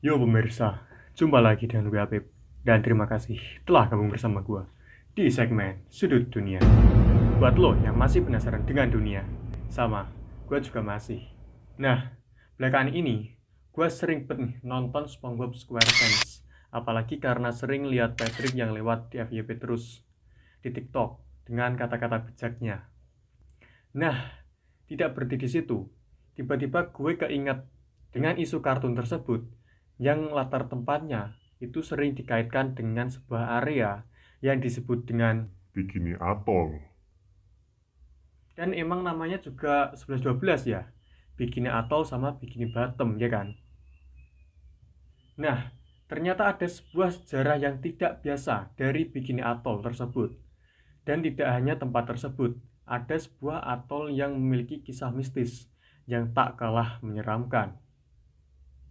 Yo pemirsa, jumpa lagi dengan gue Apip. Dan terima kasih telah gabung bersama gue di segmen Sudut Dunia. Buat lo yang masih penasaran dengan dunia, sama, gue juga masih. Nah, belakangan ini, gue sering nih nonton SpongeBob SquarePants. Apalagi karena sering lihat Patrick yang lewat di FYP terus di TikTok dengan kata-kata bijaknya. Nah, tidak berhenti di situ. Tiba-tiba gue keinget dengan isu kartun tersebut yang latar tempatnya itu sering dikaitkan dengan sebuah area yang disebut dengan Bikini Atoll. dan emang namanya juga 11-12 ya. Bikini Atoll sama Bikini Bottom ya kan. Nah, ternyata ada sebuah sejarah yang tidak biasa dari Bikini Atoll tersebut. Dan tidak hanya tempat tersebut, ada sebuah atol yang memiliki kisah mistis yang tak kalah menyeramkan.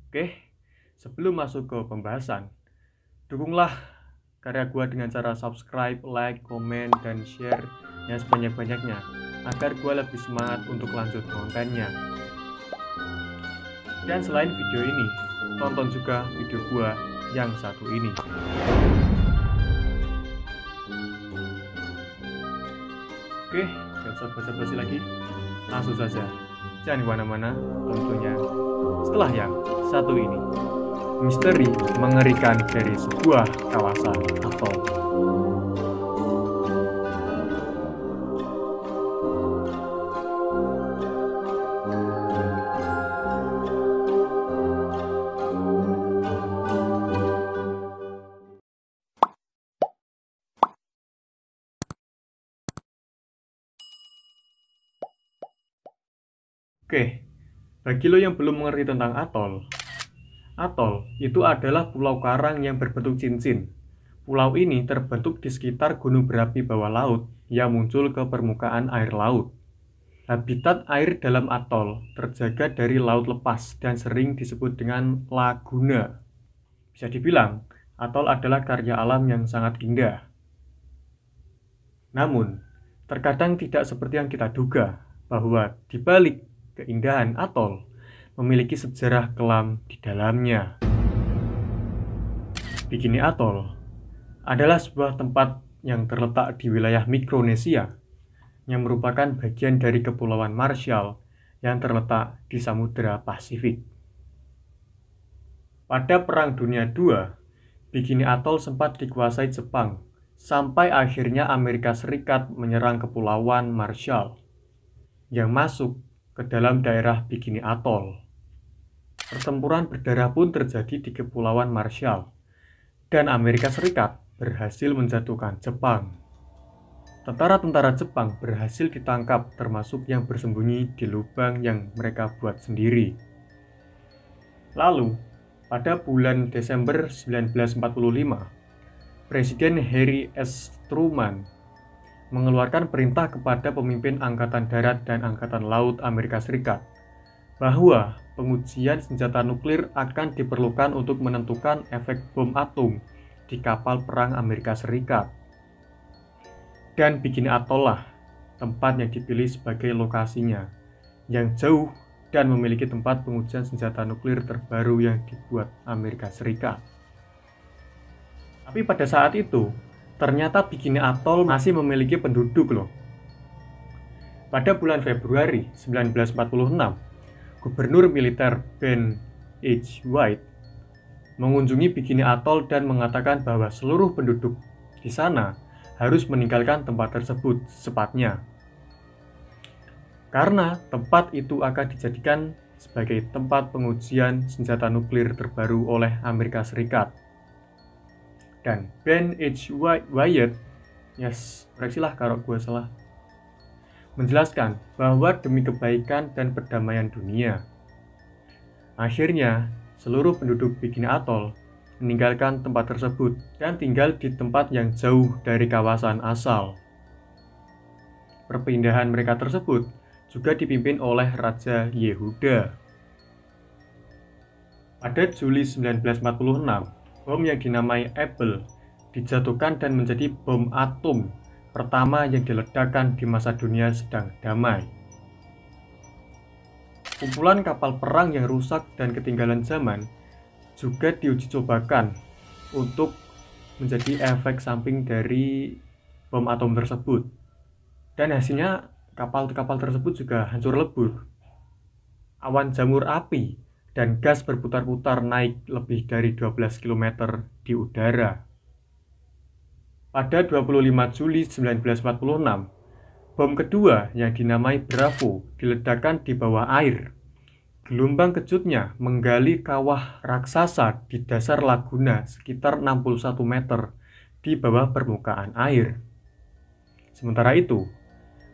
Oke, sebelum masuk ke pembahasan, dukunglah karya gua dengan cara subscribe, like, komen, dan share yang sebanyak-banyaknya agar gua lebih semangat untuk lanjut kontennya. Dan selain video ini, tonton juga video gua yang satu ini. Oke, gak usah basa-basi lagi, langsung saja. Jangan kemana-mana, tentunya setelah yang satu ini. Misteri mengerikan dari sebuah kawasan atol. Oke, bagi lo yang belum mengerti tentang atol, atol itu adalah pulau karang yang berbentuk cincin. Pulau ini terbentuk di sekitar gunung berapi bawah laut yang muncul ke permukaan air laut. Habitat air dalam atol terjaga dari laut lepas dan sering disebut dengan laguna. Bisa dibilang, atol adalah karya alam yang sangat indah. Namun, terkadang tidak seperti yang kita duga, bahwa di balik keindahan atol memiliki sejarah kelam di dalamnya. Bikini Atoll adalah sebuah tempat yang terletak di wilayah Mikronesia yang merupakan bagian dari Kepulauan Marshall yang terletak di Samudra Pasifik. Pada Perang Dunia II, Bikini Atoll sempat dikuasai Jepang sampai akhirnya Amerika Serikat menyerang Kepulauan Marshall yang masuk ke dalam daerah Bikini Atoll. Pertempuran berdarah pun terjadi di Kepulauan Marshall dan Amerika Serikat berhasil menjatuhkan Jepang. Tentara-tentara Jepang berhasil ditangkap termasuk yang bersembunyi di lubang yang mereka buat sendiri. Lalu, pada bulan Desember 1945, Presiden Harry S. Truman mengeluarkan perintah kepada pemimpin Angkatan Darat dan Angkatan Laut Amerika Serikat bahwa pengujian senjata nuklir akan diperlukan untuk menentukan efek bom atom di kapal perang Amerika Serikat. Dan Bikini Atoll lah tempat yang dipilih sebagai lokasinya, yang jauh dan memiliki tempat pengujian senjata nuklir terbaru yang dibuat Amerika Serikat. Tapi pada saat itu, ternyata Bikini Atoll masih memiliki penduduk loh. Pada bulan Februari 1946, Gubernur Militer Ben H. White mengunjungi Bikini Atoll dan mengatakan bahwa seluruh penduduk di sana harus meninggalkan tempat tersebut secepatnya. Karena tempat itu akan dijadikan sebagai tempat pengujian senjata nuklir terbaru oleh Amerika Serikat. Dan Ben H. White, koreksilah kalau gue salah, menjelaskan bahwa demi kebaikan dan perdamaian dunia. Akhirnya, seluruh penduduk Bikini Atoll meninggalkan tempat tersebut dan tinggal di tempat yang jauh dari kawasan asal. Perpindahan mereka tersebut juga dipimpin oleh Raja Yehuda. Pada Juli 1946, bom yang dinamai Apple dijatuhkan dan menjadi bom atom pertama yang diledakkan di masa dunia sedang damai. Kumpulan kapal perang yang rusak dan ketinggalan zaman juga diuji cobakan untuk menjadi efek samping dari bom atom tersebut. Dan hasilnya kapal-kapal tersebut juga hancur lebur. Awan jamur api dan gas berputar-putar naik lebih dari 12 km di udara. Pada 25 Juli 1946, bom kedua yang dinamai Bravo diledakkan di bawah air. Gelombang kejutnya menggali kawah raksasa di dasar laguna sekitar 61 meter di bawah permukaan air. Sementara itu,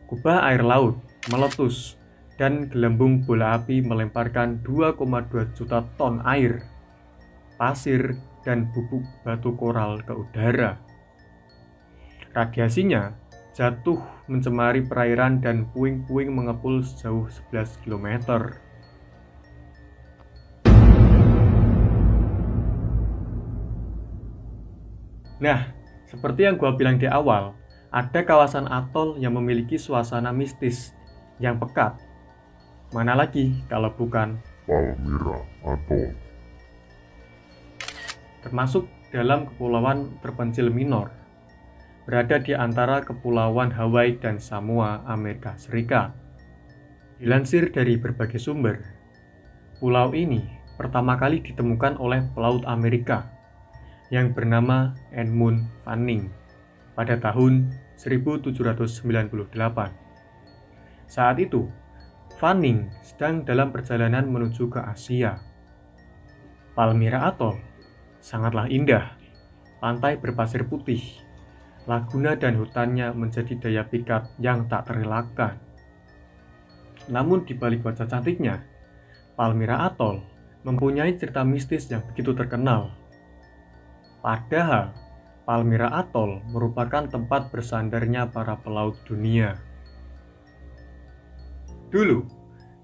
kubah air laut meletus dan gelembung bola api melemparkan 2,2 juta ton air, pasir, dan bubuk batu koral ke udara. Radiasinya jatuh mencemari perairan dan puing-puing mengepul sejauh 11 km. Nah, seperti yang gua bilang di awal, ada kawasan atol yang memiliki suasana mistis yang pekat. Mana lagi kalau bukan Palmyra Atoll. Termasuk dalam kepulauan terpencil minor, berada di antara kepulauan Hawaii dan Samoa, Amerika Serikat. Dilansir dari berbagai sumber, pulau ini pertama kali ditemukan oleh pelaut Amerika yang bernama Edmund Fanning pada tahun 1798. Saat itu, Fanning sedang dalam perjalanan menuju ke Asia. Palmyra Atoll sangatlah indah, pantai berpasir putih, laguna dan hutannya menjadi daya pikat yang tak terelakkan. Namun di balik wajah cantiknya, Palmyra Atoll mempunyai cerita mistis yang begitu terkenal. Padahal, Palmyra Atoll merupakan tempat bersandarnya para pelaut dunia. Dulu,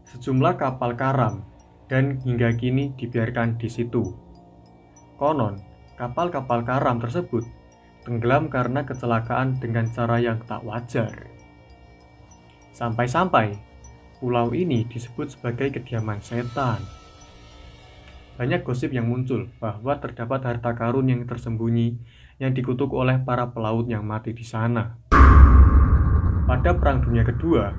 sejumlah kapal karam dan hingga kini dibiarkan di situ. Konon, kapal-kapal karam tersebut tenggelam karena kecelakaan dengan cara yang tak wajar. Sampai-sampai pulau ini disebut sebagai kediaman setan. Banyak gosip yang muncul bahwa terdapat harta karun yang tersembunyi yang dikutuk oleh para pelaut yang mati di sana. Pada Perang Dunia Kedua,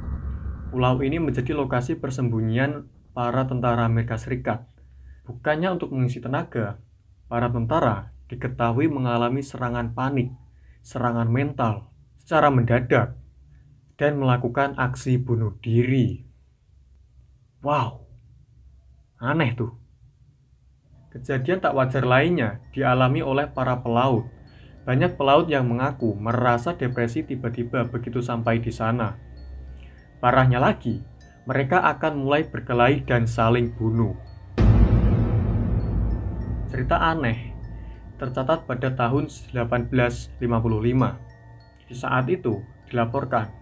pulau ini menjadi lokasi persembunyian para tentara Amerika Serikat. Bukannya untuk mengisi tenaga, para tentara diketahui mengalami serangan panik, serangan mental, secara mendadak, dan melakukan aksi bunuh diri. Wow, aneh tuh. Kejadian tak wajar lainnya dialami oleh para pelaut. Banyak pelaut yang mengaku merasa depresi tiba-tiba begitu sampai di sana. Parahnya lagi, mereka akan mulai berkelahi dan saling bunuh. Cerita aneh tercatat pada tahun 1855. Di saat itu dilaporkan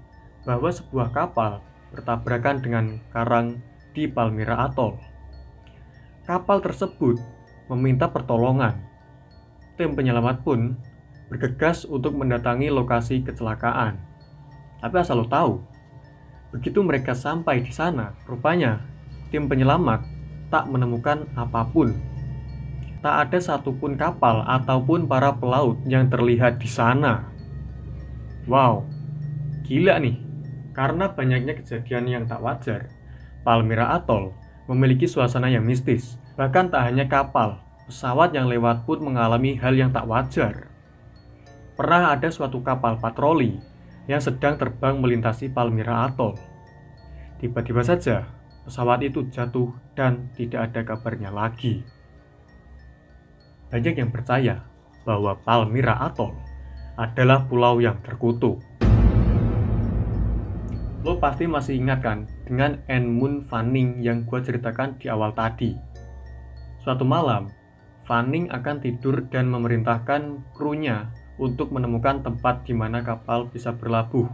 bahwa sebuah kapal bertabrakan dengan karang di Palmyra Atoll. Kapal tersebut meminta pertolongan. Tim penyelamat pun bergegas untuk mendatangi lokasi kecelakaan. Tapi asal lo tahu, begitu mereka sampai di sana, rupanya tim penyelamat tak menemukan apapun. Tak ada satupun kapal ataupun para pelaut yang terlihat di sana. Wow, gila nih. Karena banyaknya kejadian yang tak wajar, Palmyra Atoll memiliki suasana yang mistis. Bahkan tak hanya kapal, pesawat yang lewat pun mengalami hal yang tak wajar. Pernah ada suatu kapal patroli yang sedang terbang melintasi Palmyra Atoll. Tiba-tiba saja, pesawat itu jatuh dan tidak ada kabarnya lagi. Banyak yang percaya bahwa Palmyra Atoll adalah pulau yang terkutuk. Lo pasti masih ingat kan dengan Edmund Fanning yang gue ceritakan di awal tadi. Suatu malam, Fanning akan tidur dan memerintahkan krunya untuk menemukan tempat di mana kapal bisa berlabuh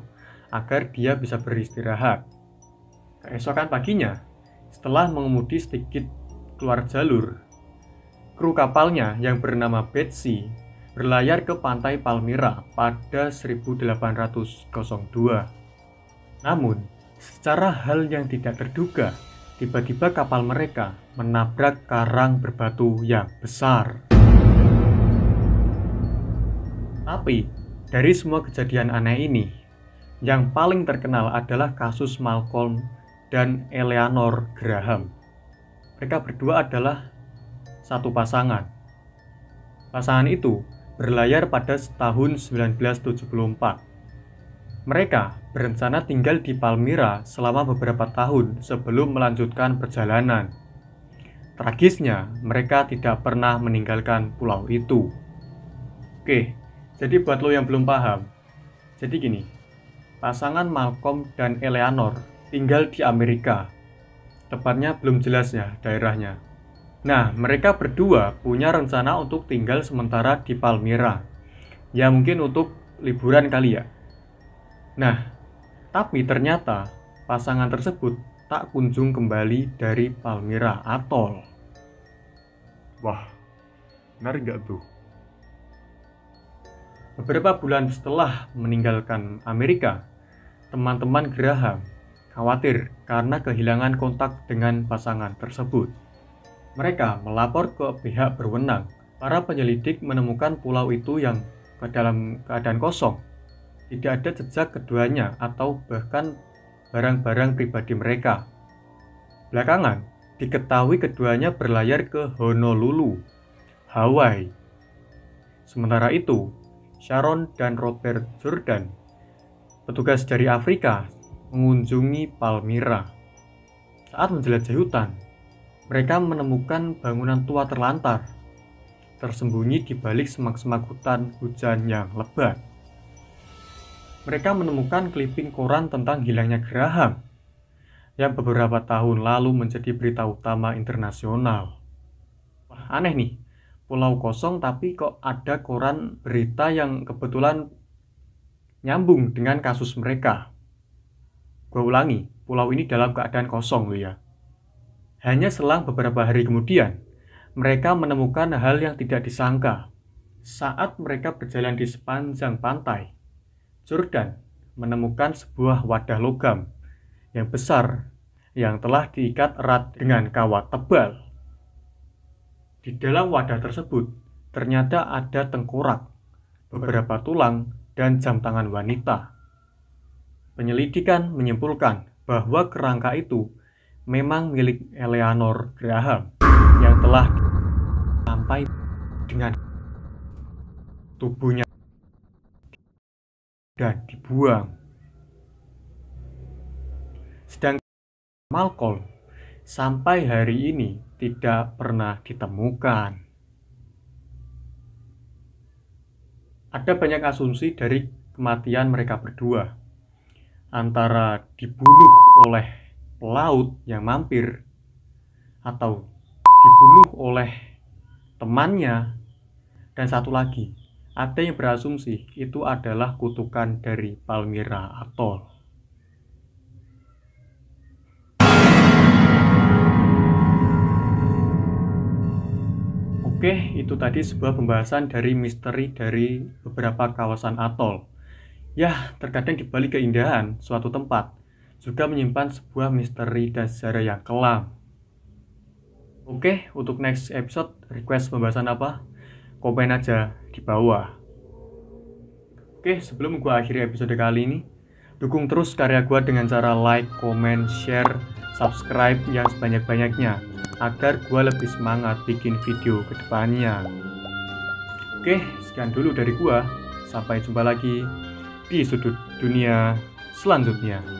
agar dia bisa beristirahat. Keesokan paginya, setelah mengemudi sedikit keluar jalur, kru kapalnya yang bernama Betsy berlayar ke pantai Palmyra pada 1802. Namun, secara hal yang tidak terduga, tiba-tiba kapal mereka menabrak karang berbatu yang besar. Tapi, dari semua kejadian aneh ini, yang paling terkenal adalah kasus Malcolm dan Eleanor Graham. Mereka berdua adalah satu pasangan. Pasangan itu berlayar pada tahun 1974. Mereka berencana tinggal di Palmyra selama beberapa tahun sebelum melanjutkan perjalanan. Tragisnya, mereka tidak pernah meninggalkan pulau itu. Oke, jadi buat lo yang belum paham, jadi gini, pasangan Malcolm dan Eleanor tinggal di Amerika. Tepatnya belum jelas ya daerahnya. Nah, mereka berdua punya rencana untuk tinggal sementara di Palmyra. Ya mungkin untuk liburan kali ya. Nah, tapi ternyata pasangan tersebut tak kunjung kembali dari Palmyra Atoll. Wah, menarik gak tuh? Beberapa bulan setelah meninggalkan Amerika, teman-teman Graham khawatir karena kehilangan kontak dengan pasangan tersebut. Mereka melapor ke pihak berwenang. Para penyelidik menemukan pulau itu yang dalam keadaan kosong. Tidak ada jejak keduanya atau bahkan barang-barang pribadi mereka. Belakangan, diketahui keduanya berlayar ke Honolulu, Hawaii. Sementara itu, Sharon dan Robert Jordan, petugas dari Afrika, mengunjungi Palmyra. Saat menjelajahi hutan, mereka menemukan bangunan tua terlantar, tersembunyi di balik semak-semak hujan yang lebat. Mereka menemukan kliping koran tentang hilangnya Graham, yang beberapa tahun lalu menjadi berita utama internasional. Wah, aneh nih, pulau kosong tapi kok ada koran berita yang kebetulan nyambung dengan kasus mereka. Gue ulangi, pulau ini dalam keadaan kosong loh ya. Hanya selang beberapa hari kemudian, mereka menemukan hal yang tidak disangka. Saat mereka berjalan di sepanjang pantai, Jordan menemukan sebuah wadah logam yang besar yang telah diikat erat dengan kawat tebal. Di dalam wadah tersebut ternyata ada tengkorak, beberapa tulang, dan jam tangan wanita. Penyelidikan menyimpulkan bahwa kerangka itu memang milik Eleanor Graham yang telah sampai dengan tubuhnya dan dibuang. Sedangkan Malcolm sampai hari ini tidak pernah ditemukan. Ada banyak asumsi dari kematian mereka berdua, antara dibunuh oleh pelaut yang mampir atau dibunuh oleh temannya, dan satu lagi, ada yang berasumsi itu adalah kutukan dari Palmyra Atoll. Oke, itu tadi sebuah pembahasan dari misteri dari beberapa kawasan atol. Ya, terkadang di balik keindahan suatu tempat juga menyimpan sebuah misteri dan sejarah yang kelam. Oke, untuk next episode request pembahasan apa? Komen aja di bawah. Oke, sebelum gue akhiri episode kali ini, dukung terus karya gue dengan cara like, comment, share, subscribe yang sebanyak-banyaknya agar gue lebih semangat bikin video ke depannya. Oke, sekian dulu dari gue. Sampai jumpa lagi di sudut dunia selanjutnya.